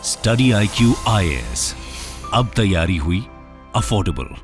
Study IQ IAS, अब तैयारी हुई अफोर्डेबल।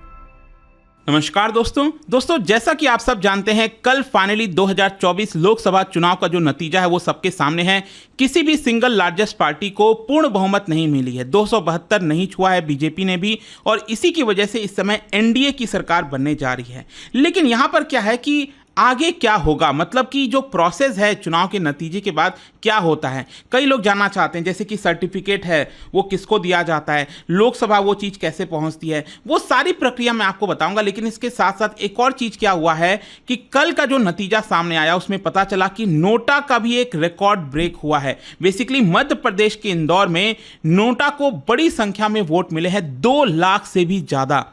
नमस्कार दोस्तों, जैसा कि आप सब जानते हैं, कल फाइनली 2024 लोकसभा चुनाव का जो नतीजा है वो सबके सामने है। किसी भी सिंगल लार्जेस्ट पार्टी को पूर्ण बहुमत नहीं मिली है, 272 नहीं छुआ है बीजेपी ने भी, और इसी की वजह से इस समय एनडीए की सरकार बनने जा रही है। लेकिन यहां पर क्या है कि आगे क्या होगा, मतलब कि जो प्रोसेस है चुनाव के नतीजे के बाद क्या होता है, कई लोग जानना चाहते हैं। जैसे कि सर्टिफिकेट है वो किसको दिया जाता है, लोकसभा वो चीज़ कैसे पहुंचती है, वो सारी प्रक्रिया मैं आपको बताऊंगा। लेकिन इसके साथ साथ एक और चीज़ क्या हुआ है कि कल का जो नतीजा सामने आया उसमें पता चला कि नोटा का भी एक रिकॉर्ड ब्रेक हुआ है। बेसिकली मध्य प्रदेश के इंदौर में नोटा को बड़ी संख्या में वोट मिले हैं, 2 लाख से भी ज़्यादा।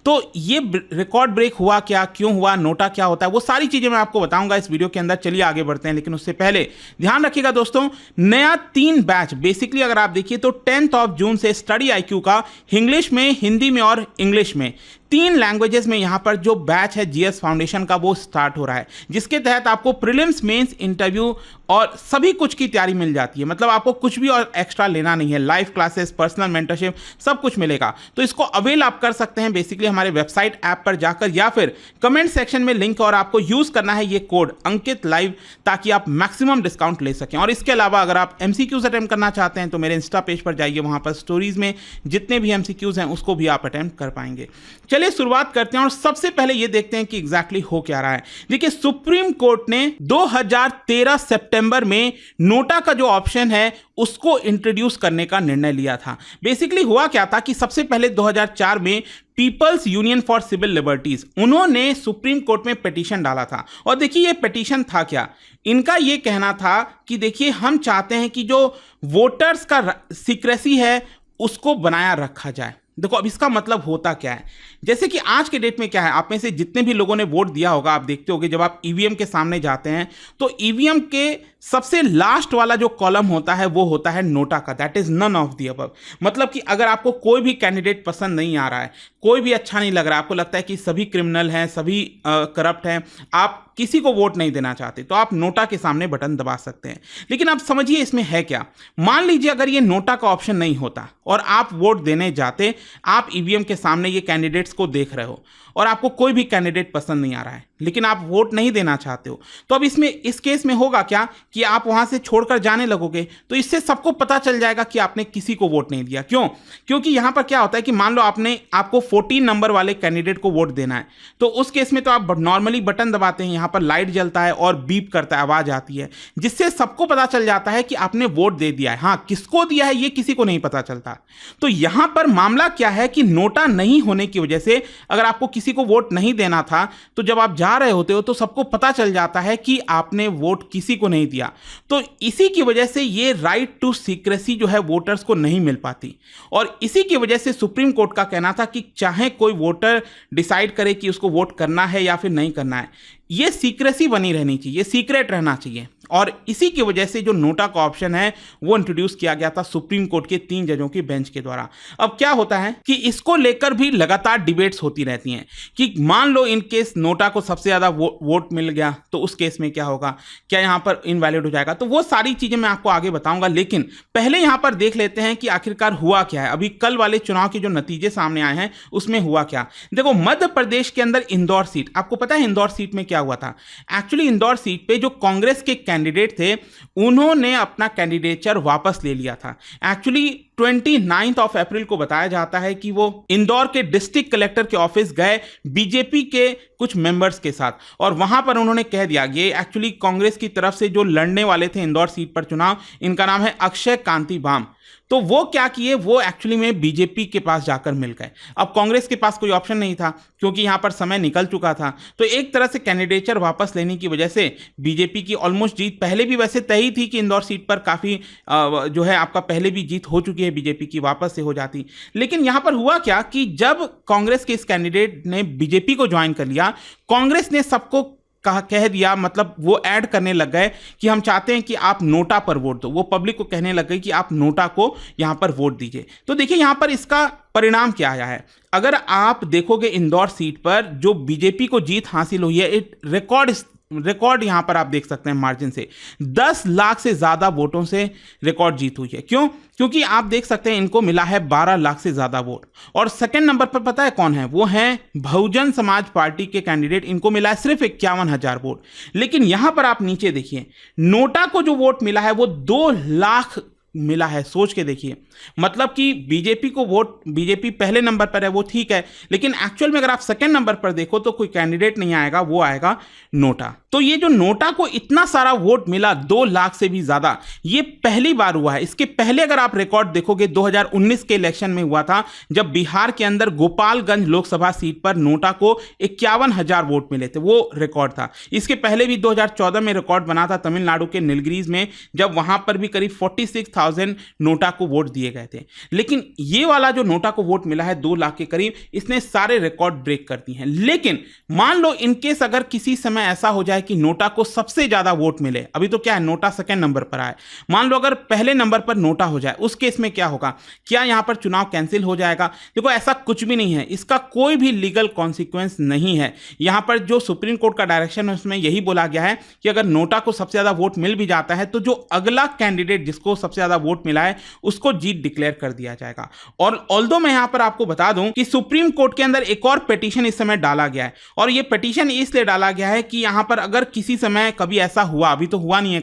तो ये रिकॉर्ड ब्रेक हुआ क्या, क्यों हुआ, नोटा क्या होता है, वो सारी चीजें मैं आपको बताऊंगा इस वीडियो के अंदर। चलिए आगे बढ़ते हैं, लेकिन उससे पहले ध्यान रखिएगा दोस्तों, नया 3 बैच बेसिकली अगर आप देखिए तो 10 जून से स्टडी IQ का इंग्लिश में, हिंदी में और इंग्लिश में 3 लैंग्वेजेस में यहां पर जो बैच है GS फाउंडेशन का वो स्टार्ट हो रहा है, जिसके तहत आपको प्रीलिम्स, मेंस, इंटरव्यू और सभी कुछ की तैयारी मिल जाती है। मतलब आपको कुछ भी और एक्स्ट्रा लेना नहीं है, लाइव क्लासेस, पर्सनल मेंटरशिप सब कुछ मिलेगा। तो इसको अवेल आप कर सकते हैं बेसिकली हमारे वेबसाइट ऐप पर जाकर, या फिर कमेंट सेक्शन में लिंक, और आपको यूज करना है ये कोड अंकित लाइव, ताकि आप मैक्सिमम डिस्काउंट ले सकें। और इसके अलावा अगर आप MCQs अटेम्प्ट करना चाहते हैं तो मेरे इंस्टा पेज पर जाइए, वहां पर स्टोरीज में जितने भी MCQs हैं उसको भी आप अटेम्प्ट कर पाएंगे। चलिए शुरुआत करते हैं और सबसे पहले ये देखते हैं कि एग्जैक्टली हो क्या रहा है। देखिए, सुप्रीम कोर्ट ने 2013 सितंबर में नोटा का जो ऑप्शन है उसको इंट्रोड्यूस करने का निर्णय लिया था। बेसिकली हुआ क्या था कि सबसे पहले 2004 में people's union for civil liberties, उन्होंने सुप्रीम कोर्ट में पिटीशन डाला था। और देखिए ये पिटीशन था क्या, इनका ये कहना था कि देखिए हम चाहते हैं कि जो वोटर्स का सीक्रेसी है उसको बनाया रखा जाए। देखो अब इसका मतलब होता क्या है, जैसे कि आज के डेट में क्या है, आप में से जितने भी लोगों ने वोट दिया होगा, आप देखते होगे जब आप EVM के सामने जाते हैं तो EVM के सबसे लास्ट वाला जो कॉलम होता है वो होता है नोटा का, that is none of the above. मतलब कि अगर आपको कोई भी कैंडिडेट पसंद नहीं आ रहा है, कोई भी अच्छा नहीं लग रहा है, आपको लगता है कि सभी क्रिमिनल हैं, सभी करप्ट हैं, आप किसी को वोट नहीं देना चाहते, तो आप नोटा के सामने बटन दबा सकते हैं। लेकिन अब समझिए इसमें है क्या, मान लीजिए अगर ये नोटा का ऑप्शन नहीं होता और आप वोट देने जाते, आप EVM के सामने ये कैंडिडेट्स को देख रहे हो और आपको कोई भी कैंडिडेट पसंद नहीं आ रहा है, लेकिन आप वोट नहीं देना चाहते हो, तो अब इसमें इस केस में होगा क्या कि आप वहां से छोड़कर जाने लगोगे, तो इससे सबको पता चल जाएगा कि आपने किसी को वोट नहीं दिया। क्यों? क्योंकि यहां पर क्या होता है कि मान लो आपको 14 नंबर वाले कैंडिडेट को वोट देना है, तो उस केस में तो आप नॉर्मली बटन दबाते हैं, यहां पर लाइट जलता है और बीप करता है, आवाज आती है, जिससे सबको पता चल जाता है कि आपने वोट दे दिया है। हाँ, किसको दिया है ये किसी को नहीं पता चलता। तो यहां पर मामला क्या है कि नोटा नहीं होने की वजह से अगर आपको किसी को वोट नहीं देना था, तो जब आप जा रहे होते हो तो सबको पता चल जाता है कि आपने वोट किसी को नहीं दिया। तो इसी की वजह से ये राइट टू सीक्रेसी जो है वोटर्स को नहीं मिल पाती, और इसी की वजह से सुप्रीम कोर्ट का कहना था कि चाहे कोई वोटर डिसाइड करे कि उसको वोट करना है या फिर नहीं करना है, ये सीक्रेसी बनी रहनी चाहिए, सीक्रेट रहना चाहिए। और इसी की वजह से जो नोटा का ऑप्शन है वो इंट्रोड्यूस किया गया था सुप्रीम कोर्ट के 3 जजों की बेंच के द्वारा। अब क्या होता है कि इसको लेकर भी लगातार डिबेट्स होती रहती हैं कि मान लो इन केस नोटा को सबसे ज्यादा वोट मिल गया तो उस केस में क्या होगा, क्या यहां पर इनवैलिड हो जाएगा, तो वो सारी चीजें मैं आपको आगे बताऊंगा। लेकिन पहले यहां पर देख लेते हैं कि आखिरकार हुआ क्या है। अभी कल वाले चुनाव के जो नतीजे सामने आए हैं उसमें हुआ क्या। देखो, मध्य प्रदेश के अंदर इंदौर सीट, आपको पता है इंदौर सीट में क्या हुआ था। एक्चुअली इंदौर सीट पे जो कांग्रेस के कैंडिडेट थे उन्होंने अपना कैंडिडेचर वापस ले लिया था। एक्चुअली 29 अप्रैल को बताया जाता है कि वो इंदौर के डिस्ट्रिक्ट कलेक्टर के ऑफिस गए बीजेपी के कुछ मेंबर्स के साथ, और वहां पर उन्होंने कह दिया, ये एक्चुअली कांग्रेस की तरफ से जो लड़ने वाले थे इंदौर सीट पर चुनाव, इनका नाम है अक्षय कांति बाम, तो वो क्या किए, वो एक्चुअली में बीजेपी के पास जाकर मिल गए। अब कांग्रेस के पास कोई ऑप्शन नहीं था क्योंकि यहां पर समय निकल चुका था, तो एक तरह से कैंडिडेचर वापस लेने की वजह से बीजेपी की ऑलमोस्ट जीत पहले भी वैसे तय ही थी कि इंदौर सीट पर काफी जो है आपका पहले भी जीत हो चुकी है बीजेपी की, वापस से हो जाती। लेकिन यहां पर हुआ क्या कि जब कांग्रेस के इस कैंडिडेट ने बीजेपी को ज्वाइन कर लिया, कांग्रेस ने सबको कह दिया, मतलब वो ऐड करने लग गए कि हम चाहते हैं कि आप नोटा पर वोट दो। वो पब्लिक को कहने लग गए कि आप नोटा को यहां पर वोट दीजिए। तो देखिए यहां पर इसका परिणाम क्या आया है। अगर आप देखोगे इंदौर सीट पर जो बीजेपी को जीत हासिल हुई है, एक रिकॉर्ड रिकॉर्ड यहां पर आप देख सकते हैं मार्जिन से 10 लाख से ज्यादा वोटों से रिकॉर्ड जीत हुई है। क्यों? क्योंकि आप देख सकते हैं इनको मिला है 12 लाख से ज्यादा वोट। और सेकंड नंबर पर पता है कौन है? वो है बहुजन समाज पार्टी के कैंडिडेट, इनको मिला है सिर्फ 51,000 वोट। लेकिन यहां पर आप नीचे देखिए, नोटा को जो वोट मिला है वो 2 लाख मिला है। सोच के देखिए, मतलब कि बीजेपी को वोट, बीजेपी पहले नंबर पर है वो ठीक है, लेकिन एक्चुअल में अगर आप सेकंड नंबर पर देखो तो कोई कैंडिडेट नहीं आएगा, वो आएगा नोटा। तो ये जो नोटा को इतना सारा वोट मिला 2 लाख से भी ज्यादा, ये पहली बार हुआ है। इसके पहले अगर आप रिकॉर्ड देखोगे 2019 के इलेक्शन में हुआ था, जब बिहार के अंदर गोपालगंज लोकसभा सीट पर नोटा को 51,000 वोट मिले थे, वो रिकॉर्ड था। इसके पहले भी 2014 में रिकॉर्ड बना था तमिलनाडु के नीलगिरीज में, जब वहां पर भी करीब 46,000 नोटा को वोट दिए गए थे। लेकिन ये वाला जो नोटा को वोट मिला है 2 लाख के करीब, इसने सारे रिकॉर्ड ब्रेक कर दिए हैं। लेकिन मान लो इनकेस अगर किसी समय ऐसा हो जाए कि नोटा को सबसे ज्यादा वोट मिले, अभी तो क्या है नोटा सेकंड नंबर पर आए, मान लो अगर पहले नंबर पर नोटा हो जाए, उस केस में क्या होगा? क्या यहां पर चुनाव कैंसिल हो जाएगा? देखो ऐसा कुछ भी नहीं है, इसका कोई भी लीगल कॉन्सिक्वेंस नहीं है। यहां पर जो सुप्रीम कोर्ट का डायरेक्शन है उसमें यही बोला गया है कि अगर नोटा को सबसे ज्यादा वोट मिल भी जाता है तो जो अगला कैंडिडेट जिसको सबसे ज्यादा वोट मिला है उसको जीत डिक्लेयर कर दिया जाएगा। और ऑल्दो मैं यहां पर आपको बता दूं कि सुप्रीम कोर्ट के अंदर एक और पिटीशन इस समय डाला गया है, और यह पिटीशन इसलिए डाला गया है कि यहां पर अगर किसी समय कभी ऐसा हुआ, अभी तो हुआ नहीं है,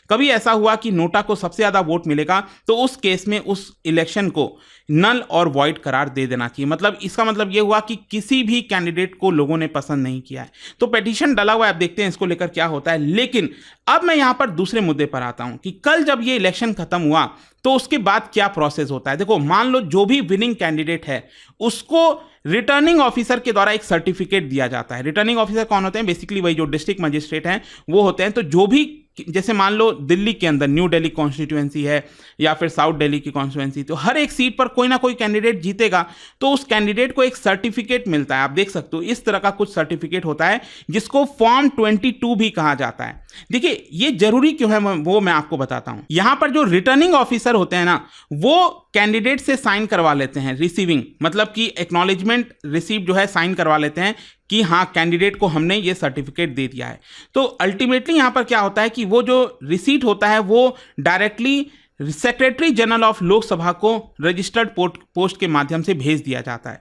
कभी ऐसा हुआ कि नोटा को सबसे ज्यादा वोट मिलेगा, तो उस केस में उस इलेक्शन को नल और वॉइड करार दे देना चाहिए। मतलब इसका मतलब यह हुआ कि किसी भी कैंडिडेट को लोगों ने पसंद नहीं किया है। तो पिटीशन डाला हुआ है, अब देखते हैं इसको लेकर क्या होता है। लेकिन अब मैं यहां पर दूसरे मुद्दे पर आता हूं कि कल जब यह इलेक्शन खत्म हुआ तो उसके बाद क्या प्रोसेस होता है। देखो, मान लो जो भी विनिंग कैंडिडेट है उसको रिटर्निंग ऑफिसर के द्वारा एक सर्टिफिकेट दिया जाता है। रिटर्निंग ऑफिसर कौन होते हैं? बेसिकली वही जो डिस्ट्रिक्ट मजिस्ट्रेट हैं वो होते हैं। तो जो भी, जैसे मान लो दिल्ली के अंदर न्यू दिल्ली कॉन्स्टिट्यूएंसी है या फिर साउथ दिल्ली की कॉन्स्टिट्यूएंसी, तो हर एक सीट पर कोई ना कोई कैंडिडेट जीतेगा, तो उस कैंडिडेट को एक सर्टिफिकेट मिलता है। आप देख सकते हो इस तरह का कुछ सर्टिफिकेट होता है जिसको फॉर्म 22 भी कहा जाता है। देखिए ये जरूरी क्यों है वो मैं आपको बताता हूं। यहां पर जो रिटर्निंग ऑफिसर होते हैं ना, वो कैंडिडेट से साइन करवा लेते हैं, रिसीविंग मतलब कि एक्नॉलेजमेंट रिसीव जो है साइन करवा लेते हैं कि हाँ कैंडिडेट को हमने ये सर्टिफिकेट दे दिया है। तो अल्टीमेटली यहां पर क्या होता है कि वो जो रिसीट होता है वो directly secretary general of Lok Sabha को रजिस्टर्ड पोस्ट के माध्यम से भेज दिया जाता है।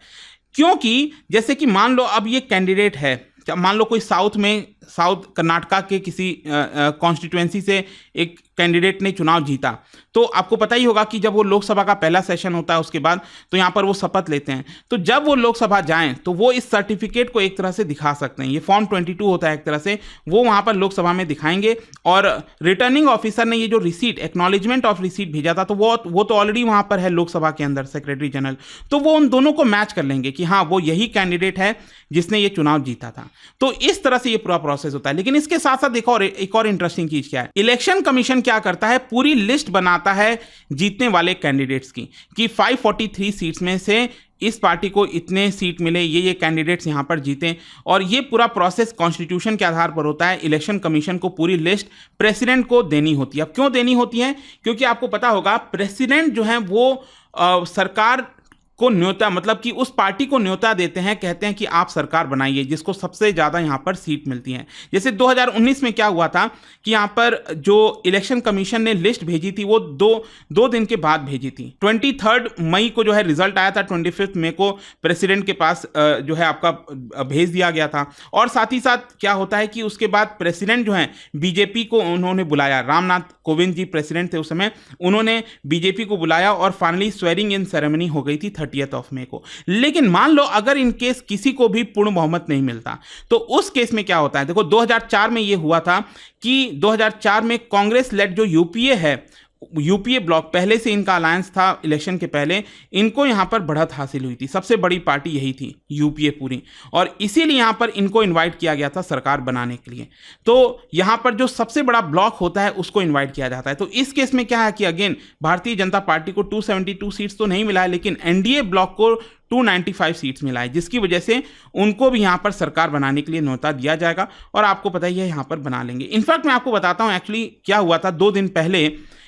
क्योंकि जैसे कि मान लो अब ये कैंडिडेट है, मान लो कोई साउथ कर्नाटका के किसी कॉन्स्टिट्यूएंसी से एक कैंडिडेट ने चुनाव जीता, तो आपको पता ही होगा कि जब वो लोकसभा का पहला सेशन होता है उसके बाद तो यहाँ पर वो शपथ लेते हैं। तो जब वो लोकसभा जाएं तो वो इस सर्टिफिकेट को एक तरह से दिखा सकते हैं। ये फॉर्म 22 होता है एक तरह से, वो वहाँ पर लोकसभा में दिखाएंगे। और रिटर्निंग ऑफिसर ने ये जो रिसीट, एक्नॉलेजमेंट ऑफ रिसीट भेजा था, तो वो तो ऑलरेडी वहाँ पर है लोकसभा के अंदर सेक्रेटरी जनरल, तो वो उन दोनों को मैच कर लेंगे कि हाँ वो यही कैंडिडेट है जिसने ये चुनाव जीता था। तो इस तरह से ये पूरा प्रोसेस होता है। लेकिन इसके साथ साथ एक और इंटरेस्टिंग चीज क्या है, इलेक्शन कमीशन क्या करता है, पूरी लिस्ट बनाता है जीतने वाले कैंडिडेट्स की कि 543 सीट्स में से इस पार्टी को इतने सीट मिले, ये कैंडिडेट्स यहां पर जीते। और ये पूरा प्रोसेस कॉन्स्टिट्यूशन के आधार पर होता है। इलेक्शन कमीशन को पूरी लिस्ट प्रेसिडेंट को देनी होती है। अब क्यों देनी होती है? क्योंकि आपको पता होगा प्रेसिडेंट जो है वो सरकार को न्योता, मतलब कि उस पार्टी को न्योता देते हैं, कहते हैं कि आप सरकार बनाइए जिसको सबसे ज्यादा यहां पर सीट मिलती है। जैसे 2019 में क्या हुआ था कि यहां पर जो इलेक्शन कमीशन ने लिस्ट भेजी थी वो दो दिन के बाद भेजी थी। 23 मई को जो है रिजल्ट आया था, 25 मई को प्रेसिडेंट के पास जो है आपका भेज दिया गया था। और साथ ही साथ क्या होता है कि उसके बाद प्रेसिडेंट जो है बीजेपी को उन्होंने बुलाया, रामनाथ कोविंद जी प्रेसिडेंट थे उस समय, उन्होंने बीजेपी को बुलाया और फाइनली स्वेरिंग इन सेरेमनी हो गई थी 30 मई को। लेकिन मान लो अगर इन केस किसी को भी पूर्ण बहुमत नहीं मिलता तो उस केस में क्या होता है। देखो 2004 में यह हुआ था कि 2004 में कांग्रेस लेड जो यूपीए है, यूपीए ब्लॉक, पहले से इनका अलायंस था इलेक्शन के पहले, इनको यहां पर बढ़त हासिल हुई थी। सबसे बड़ी पार्टी यही थी यूपीए पूरी, और इसीलिए यहां पर इनको इनवाइट किया गया था सरकार बनाने के लिए। तो यहां पर जो सबसे बड़ा ब्लॉक होता है उसको इनवाइट किया जाता है। तो इस केस में क्या है कि अगेन भारतीय जनता पार्टी को 272 सीट्स तो नहीं मिला है, लेकिन एनडीए ब्लॉक को 295 सीट्स मिला है, जिसकी वजह से उनको भी यहां पर सरकार बनाने के लिए न्योता दिया जाएगा और आपको पता ही है यहां पर बना लेंगे। इनफैक्ट मैं आपको बताता हूं एक्चुअली क्या हुआ था। 2 दिन पहले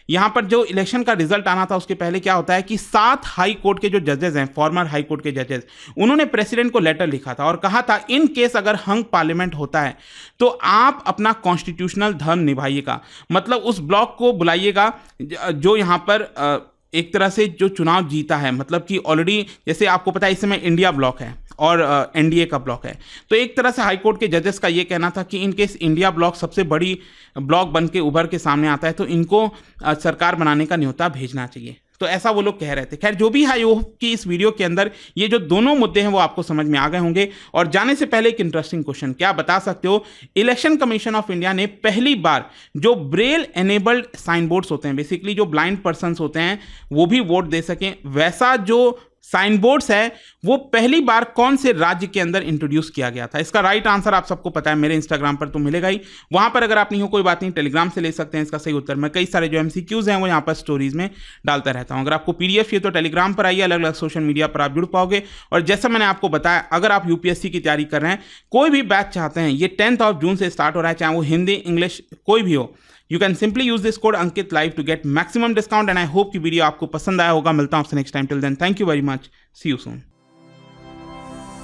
यहाँ पर जो इलेक्शन का रिजल्ट आना था उसके पहले क्या होता है कि 7 हाई कोर्ट के जो जजेस हैं, फॉर्मर हाई कोर्ट के जजेस, उन्होंने प्रेसिडेंट को लेटर लिखा था और कहा था इन केस अगर हंग पार्लियामेंट होता है तो आप अपना कॉन्स्टिट्यूशनल धर्म निभाइएगा, मतलब उस ब्लॉक को बुलाइएगा जो यहाँ पर एक तरह से जो चुनाव जीता है, मतलब कि ऑलरेडी जैसे आपको पता है इस समय इंडिया ब्लॉक है और एनडीए का ब्लॉक है, तो एक तरह से हाईकोर्ट के जजेस का ये कहना था कि इन केस इंडिया ब्लॉक सबसे बड़ी ब्लॉक बन के उभर के सामने आता है तो इनको सरकार बनाने का न्योता भेजना चाहिए। तो ऐसा वो लोग कह रहे थे। खैर जो भी है, आई होप कि इस वीडियो के अंदर ये जो दोनों मुद्दे हैं वो आपको समझ में आ गए होंगे। और जाने से पहले एक इंटरेस्टिंग क्वेश्चन, क्या बता सकते हो इलेक्शन कमीशन ऑफ इंडिया ने पहली बार जो ब्रेल एनेबल्ड साइन बोर्ड्स होते हैं, बेसिकली जो ब्लाइंड पर्सन्स होते हैं वो भी वोट दे सकें, वैसा जो साइन बोर्ड्स है वो पहली बार कौन से राज्य के अंदर इंट्रोड्यूस किया गया था? इसका राइट आंसर आप सबको पता है, मेरे इंस्टाग्राम पर तो मिलेगा ही, वहां पर अगर आप नहीं हो कोई बात नहीं, टेलीग्राम से ले सकते हैं इसका सही उत्तर। मैं कई सारे जो एमसीक्यूज हैं वो यहाँ पर स्टोरीज में डालता रहता हूँ। अगर आपको पीडीएफ चाहिए तो टेलीग्राम पर आइए, अलग अलग सोशल मीडिया पर आप जुड़ पाओगे। और जैसा मैंने आपको बताया, अगर आप यूपीएससी की तैयारी कर रहे हैं, कोई भी बैच चाहते हैं, ये 10 जून से स्टार्ट हो रहा है, चाहे वो हिंदी इंग्लिश कोई भी हो, You can simply use this code Ankit Live to get maximum discount and I hope कि वीडियो आपको पसंद आया होगा। मिलता हूं आपसे next time, till then thank you very much, see you soon.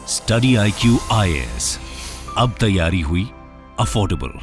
Study IQ IAS, अब तैयारी हुई अफोर्डेबल।